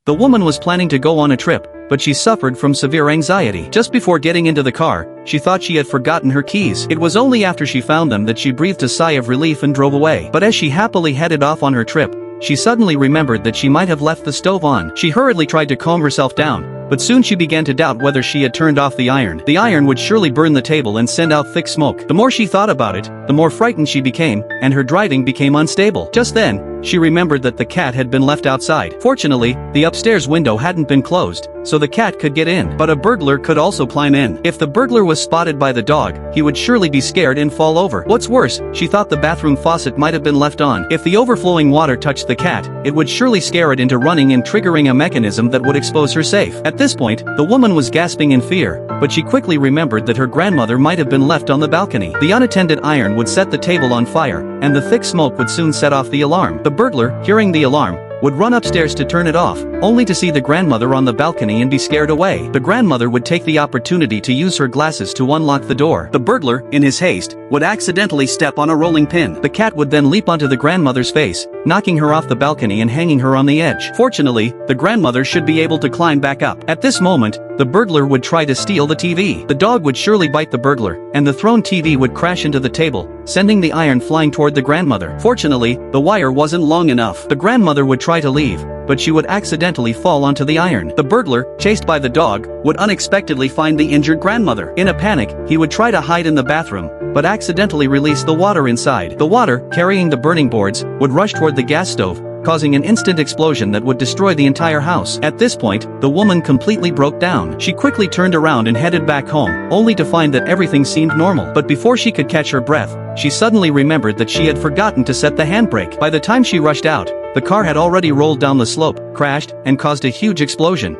The woman was planning to go on a trip, but she suffered from severe anxiety. Just before getting into the car, she thought she had forgotten her keys. It was only after she found them that she breathed a sigh of relief and drove away. But as she happily headed off on her trip, she suddenly remembered that she might have left the stove on. She hurriedly tried to calm herself down, but soon she began to doubt whether she had turned off the iron. The iron would surely burn the table and send out thick smoke. The more she thought about it, the more frightened she became, and her driving became unstable. Just then, she remembered that the cat had been left outside. Fortunately, the upstairs window hadn't been closed, so the cat could get in. But a burglar could also climb in. If the burglar was spotted by the dog, he would surely be scared and fall over. What's worse, she thought the bathroom faucet might have been left on. If the overflowing water touched the cat, it would surely scare it into running and triggering a mechanism that would expose her safe. At this point, the woman was gasping in fear, but she quickly remembered that her grandmother might have been left on the balcony. The unattended iron would set the table on fire, and the thick smoke would soon set off the alarm. The burglar, hearing the alarm, would run upstairs to turn it off, only to see the grandmother on the balcony and be scared away. The grandmother would take the opportunity to use her glasses to unlock the door. The burglar, in his haste, would accidentally step on a rolling pin. The cat would then leap onto the grandmother's face, knocking her off the balcony and hanging her on the edge. Fortunately, the grandmother should be able to climb back up. At this moment, the burglar would try to steal the TV. The dog would surely bite the burglar, and the thrown TV would crash into the table, sending the iron flying toward the grandmother. Fortunately, the wire wasn't long enough. The grandmother would try to leave, but she would accidentally fall onto the iron. The burglar, chased by the dog, would unexpectedly find the injured grandmother. In a panic, he would try to hide in the bathroom, but accidentally release the water inside. The water, carrying the burning boards, would rush toward the gas stove, causing an instant explosion that would destroy the entire house. At this point, the woman completely broke down. She quickly turned around and headed back home, only to find that everything seemed normal. But before she could catch her breath, she suddenly remembered that she had forgotten to set the handbrake. By the time she rushed out, the car had already rolled down the slope, crashed, and caused a huge explosion.